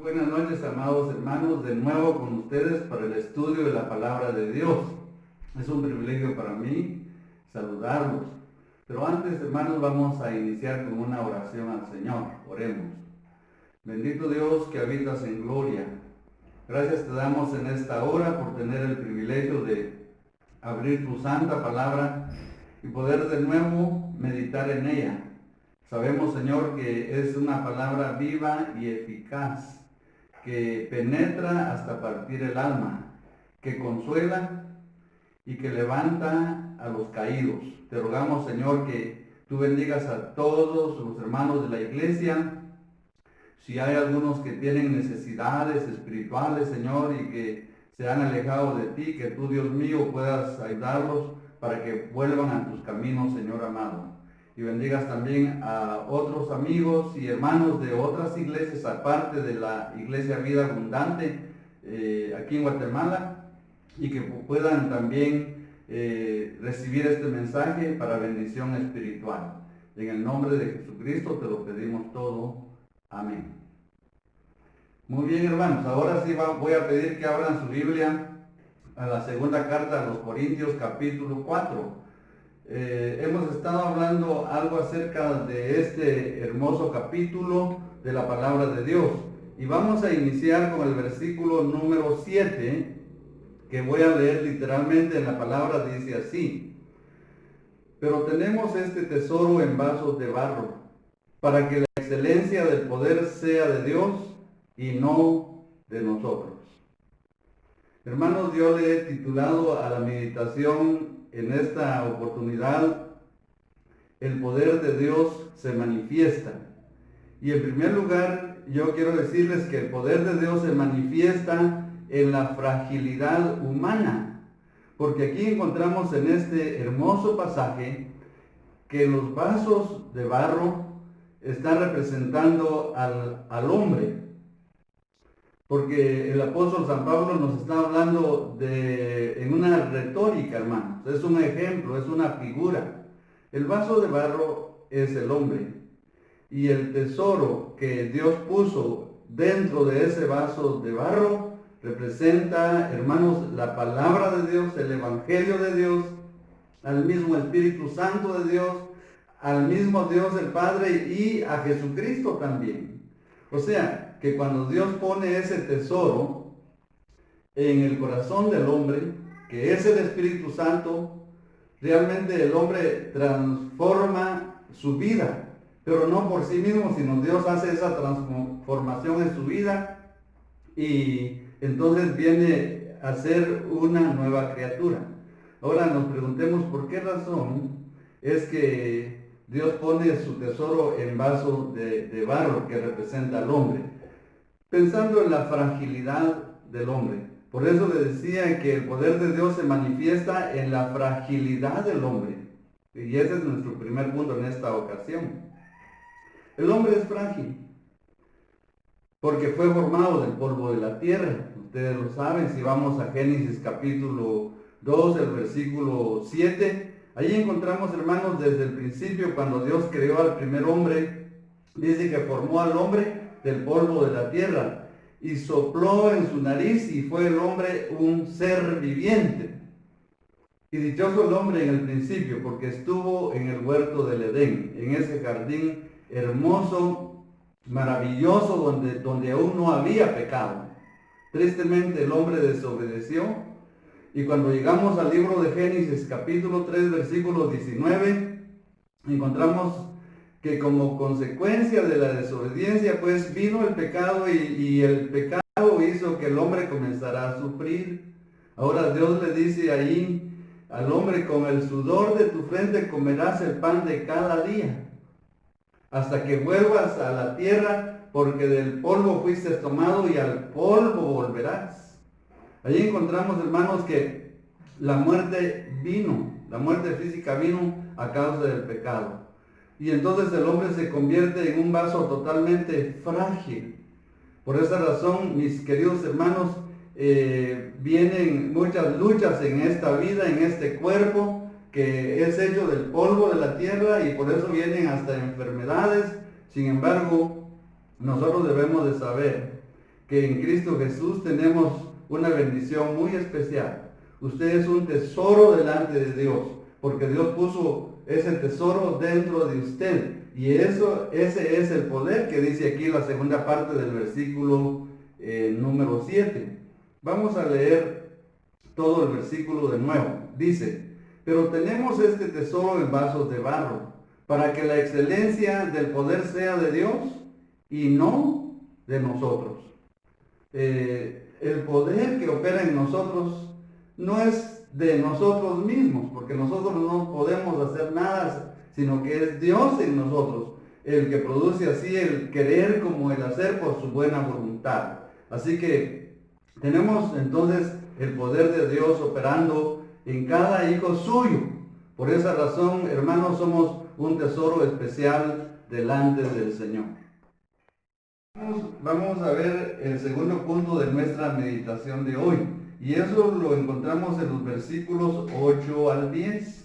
Buenas noches, amados hermanos, de nuevo con ustedes para el estudio de la palabra de Dios. Es un privilegio para mí saludarlos. Pero antes, hermanos, vamos a iniciar con una oración al Señor. Oremos. Bendito Dios que habitas en gloria. Gracias te damos en esta hora por tener el privilegio de abrir tu santa palabra y poder de nuevo meditar en ella. Sabemos, Señor, que es una palabra viva y eficaz, que penetra hasta partir el alma, que consuela y que levanta a los caídos. Te rogamos, Señor, que tú bendigas a todos los hermanos de la iglesia. Si hay algunos que tienen necesidades espirituales, Señor, y que se han alejado de ti, que tú, Dios mío, puedas ayudarlos para que vuelvan a tus caminos, Señor amado. Y bendigas también a otros amigos y hermanos de otras iglesias, aparte de la Iglesia Vida Abundante, aquí en Guatemala, y que puedan también recibir este mensaje para bendición espiritual. En el nombre de Jesucristo te lo pedimos todo. Amén. Muy bien, hermanos, ahora sí voy a pedir que abran su Biblia a la segunda carta a los Corintios, capítulo 4. Hemos estado hablando algo acerca de este hermoso capítulo de la palabra de Dios. Y vamos a iniciar con el versículo número 7, que voy a leer literalmente en la palabra, dice así: pero tenemos este tesoro en vasos de barro, para que la excelencia del poder sea de Dios y no de nosotros. Hermanos, yo le he titulado a la meditación en esta oportunidad: el poder de Dios se manifiesta. Y en primer lugar, yo quiero decirles que el poder de Dios se manifiesta en la fragilidad humana. Porque aquí encontramos en este hermoso pasaje que los vasos de barro están representando al hombre. Porque el apóstol San Pablo nos está hablando en una retórica, hermanos. Es un ejemplo, es una figura. El vaso de barro es el hombre. Y el tesoro que Dios puso dentro de ese vaso de barro representa, hermanos, la palabra de Dios, el evangelio de Dios, al mismo Espíritu Santo de Dios, al mismo Dios el Padre y a Jesucristo también. O sea, que cuando Dios pone ese tesoro en el corazón del hombre, que es el Espíritu Santo, realmente el hombre transforma su vida. Pero no por sí mismo, sino Dios hace esa transformación en su vida y entonces viene a ser una nueva criatura. Ahora nos preguntemos por qué razón es que Dios pone su tesoro en vaso de barro que representa al hombre, pensando en la fragilidad del hombre. Por eso le decía que el poder de Dios se manifiesta en la fragilidad del hombre. Y ese es nuestro primer punto en esta ocasión. El hombre es frágil, porque fue formado del polvo de la tierra. Ustedes lo saben, si vamos a Génesis capítulo 2, el versículo 7, ahí encontramos, hermanos, desde el principio, cuando Dios creó al primer hombre, dice que formó al hombre del polvo de la tierra y sopló en su nariz y fue el hombre un ser viviente. Y dichoso el hombre en el principio, porque estuvo en el huerto del Edén, en ese jardín hermoso, maravilloso, donde aún no había pecado. Tristemente el hombre desobedeció, y cuando llegamos al libro de Génesis capítulo 3 versículo 19, encontramos que como consecuencia de la desobediencia pues vino el pecado, y el pecado hizo que el hombre comenzara a sufrir. Ahora Dios le dice ahí al hombre: con el sudor de tu frente comerás el pan de cada día, hasta que vuelvas a la tierra, porque del polvo fuiste tomado y al polvo volverás. Allí encontramos, hermanos, que la muerte física vino a causa del pecado. Y entonces el hombre se convierte en un vaso totalmente frágil. Por esa razón, mis queridos hermanos, vienen muchas luchas en esta vida, en este cuerpo, que es hecho del polvo de la tierra, y por eso vienen hasta enfermedades. Sin embargo, nosotros debemos de saber que en Cristo Jesús tenemos una bendición muy especial. Usted es un tesoro delante de Dios, porque Dios puso ese tesoro dentro de usted. Y ese es el poder que dice aquí la segunda parte del versículo número 7. Vamos a leer todo el versículo de nuevo. Dice, pero tenemos este tesoro en vasos de barro, para que la excelencia del poder sea de Dios y no de nosotros. El poder que opera en nosotros no es de nosotros mismos, porque nosotros no podemos hacer nada, sino que es Dios en nosotros el que produce así el querer como el hacer por su buena voluntad. Así que tenemos entonces el poder de Dios operando en cada hijo suyo. Por esa razón, hermanos, somos un tesoro especial delante del Señor. Vamos a ver el segundo punto de nuestra meditación de hoy. Y eso lo encontramos en los versículos 8 al 10.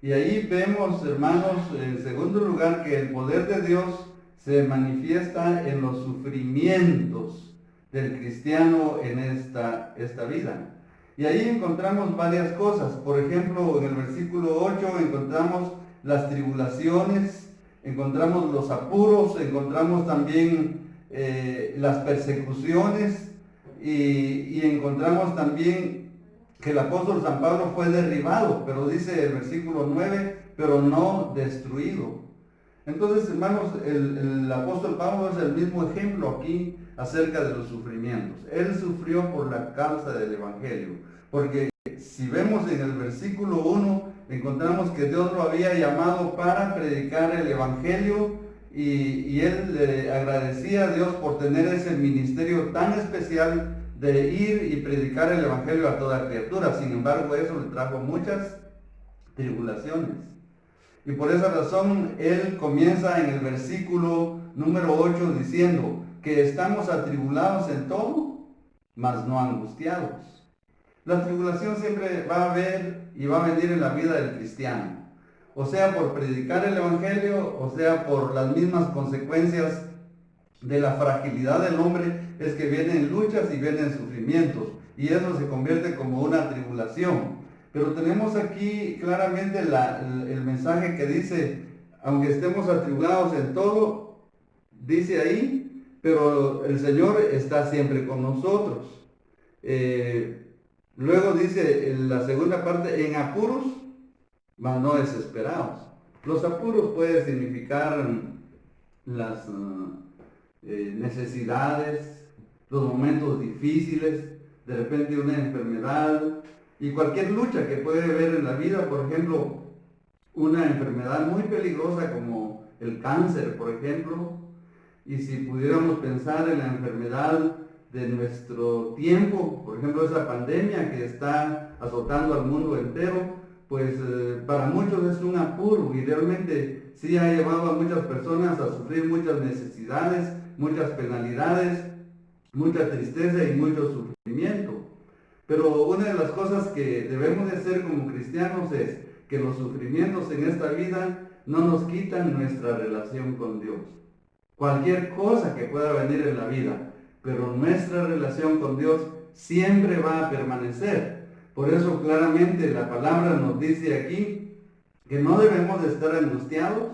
Y ahí vemos, hermanos, en segundo lugar, que el poder de Dios se manifiesta en los sufrimientos del cristiano en esta vida. Y ahí encontramos varias cosas. Por ejemplo, en el versículo 8 encontramos las tribulaciones, encontramos los apuros, encontramos también las persecuciones y encontramos también que el apóstol San Pablo fue derribado, pero dice el versículo 9, pero no destruido. Entonces, hermanos, el apóstol Pablo es el mismo ejemplo aquí acerca de los sufrimientos. Él sufrió por la causa del Evangelio, porque si vemos en el versículo 1, encontramos que Dios lo había llamado para predicar el Evangelio y él le agradecía a Dios por tener ese ministerio tan especial de ir y predicar el Evangelio a toda criatura. Sin embargo, eso le trajo muchas tribulaciones. Y por esa razón, él comienza en el versículo número 8 diciendo que estamos atribulados en todo, mas no angustiados. La tribulación siempre va a haber y va a venir en la vida del cristiano. O sea, por predicar el Evangelio, o sea, por las mismas consecuencias de la fragilidad del hombre, es que vienen luchas y vienen sufrimientos. Y eso se convierte como una tribulación. Pero tenemos aquí claramente el mensaje que dice, aunque estemos atribulados en todo, dice ahí, pero el Señor está siempre con nosotros. Luego dice en la segunda parte, en apuros, mas no desesperados. Los apuros pueden significar las necesidades, los momentos difíciles, de repente una enfermedad y cualquier lucha que puede haber en la vida. Por ejemplo, una enfermedad muy peligrosa como el cáncer, por ejemplo. Y si pudiéramos pensar en la enfermedad de nuestro tiempo, por ejemplo, esa pandemia que está azotando al mundo entero, pues para muchos es un apuro y realmente sí ha llevado a muchas personas a sufrir muchas necesidades, muchas penalidades, mucha tristeza y mucho sufrimiento. Pero una de las cosas que debemos de hacer como cristianos es que los sufrimientos en esta vida no nos quitan nuestra relación con Dios. Cualquier cosa que pueda venir en la vida, pero nuestra relación con Dios siempre va a permanecer. Por eso claramente la palabra nos dice aquí que no debemos de estar angustiados,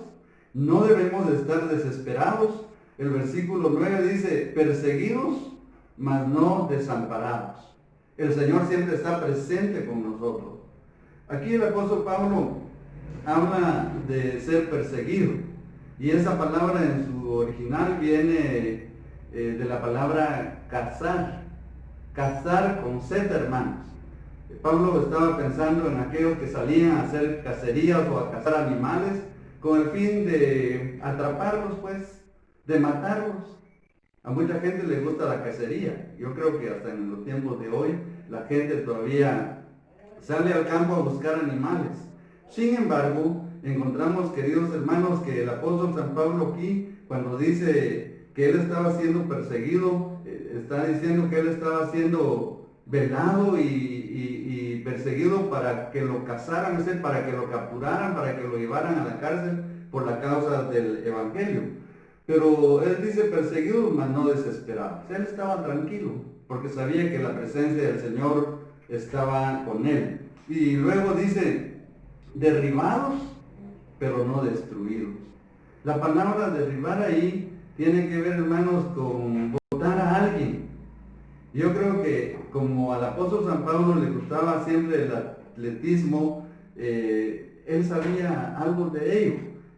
no debemos de estar desesperados. El versículo 9 dice, perseguidos, mas no desamparados. El Señor siempre está presente con nosotros. Aquí el apóstol Pablo habla de ser perseguido. Y esa palabra en su original viene de la palabra cazar. Cazar con Z, hermanos. Pablo estaba pensando en aquellos que salían a hacer cacerías o a cazar animales con el fin de atraparlos, pues, de matarlos. A mucha gente le gusta la cacería. Yo creo que hasta en los tiempos de hoy la gente todavía sale al campo a buscar animales. Sin embargo, encontramos, queridos hermanos, que el apóstol San Pablo aquí, cuando dice que él estaba siendo perseguido, está diciendo que él estaba siendo velado y perseguido para que lo cazaran, es decir, para que lo capturaran, para que lo llevaran a la cárcel por la causa del Evangelio. Pero él dice perseguidos, mas no desesperados. Él estaba tranquilo, porque sabía que la presencia del Señor estaba con él. Y luego dice, derribados, pero no destruidos. La palabra derribar ahí tiene que ver, hermanos, con botar a alguien. Yo creo que como al apóstol San Pablo le gustaba siempre el atletismo, él sabía algo de ello.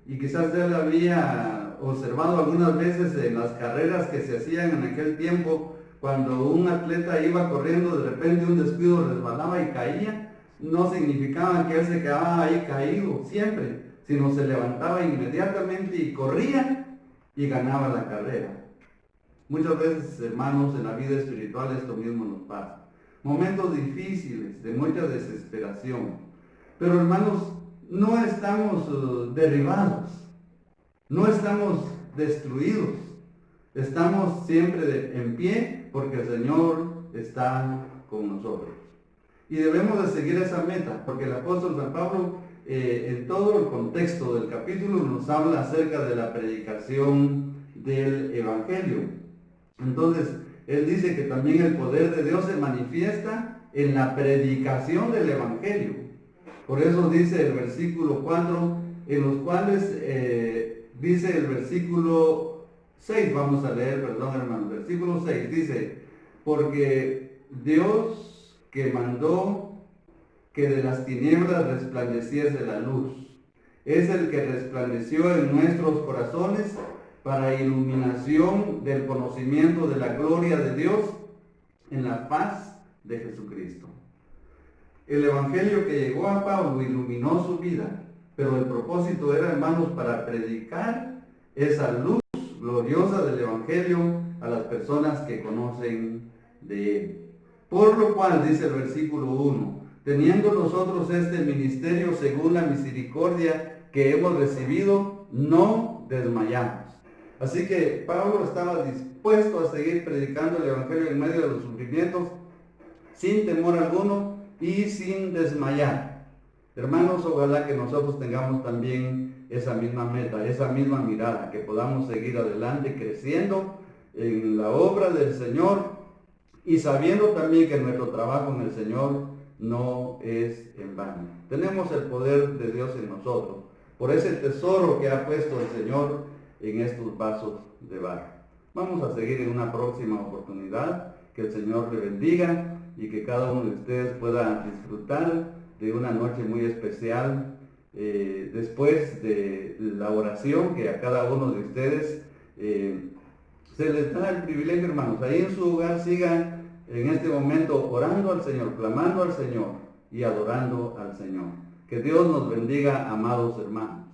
Y quizás él había observado algunas veces en las carreras que se hacían en aquel tiempo, cuando un atleta iba corriendo, de repente un descuido resbalaba y caía, no significaba que él se quedaba ahí caído siempre, sino se levantaba inmediatamente y corría y ganaba la carrera. Muchas veces, hermanos, en la vida espiritual esto mismo nos pasa. Momentos difíciles, de mucha desesperación. Pero, hermanos, no estamos derribados, no estamos destruidos. Estamos siempre en pie porque el Señor está con nosotros. Y debemos de seguir esa meta, porque el apóstol San Pablo, en todo el contexto del capítulo, nos habla acerca de la predicación del Evangelio. Entonces, él dice que también el poder de Dios se manifiesta en la predicación del Evangelio. Por eso dice el versículo 4, en los cuales dice el versículo 6, vamos a leer, perdón hermano, versículo 6 dice, porque Dios que mandó que de las tinieblas resplandeciese la luz, es el que resplandeció en nuestros corazones para iluminación del conocimiento de la gloria de Dios en la faz de Jesucristo. El evangelio que llegó a Pablo iluminó su vida, pero el propósito era, hermanos, para predicar esa luz gloriosa del evangelio a las personas que conocen de él. Por lo cual, dice el versículo 1, teniendo nosotros este ministerio según la misericordia que hemos recibido, no desmayamos. Así que Pablo estaba dispuesto a seguir predicando el evangelio en medio de los sufrimientos, sin temor alguno y sin desmayar. Hermanos, ojalá que nosotros tengamos también esa misma meta, esa misma mirada, que podamos seguir adelante creciendo en la obra del Señor y sabiendo también que nuestro trabajo en el Señor no es en vano. Tenemos el poder de Dios en nosotros, por ese tesoro que ha puesto el Señor en estos vasos de barro. Vamos a seguir en una próxima oportunidad. Que el Señor le bendiga y que cada uno de ustedes pueda disfrutar de una noche muy especial después de la oración que a cada uno de ustedes se les da el privilegio, hermanos. Ahí en su hogar sigan en este momento orando al Señor, clamando al Señor y adorando al Señor. Que Dios nos bendiga, amados hermanos.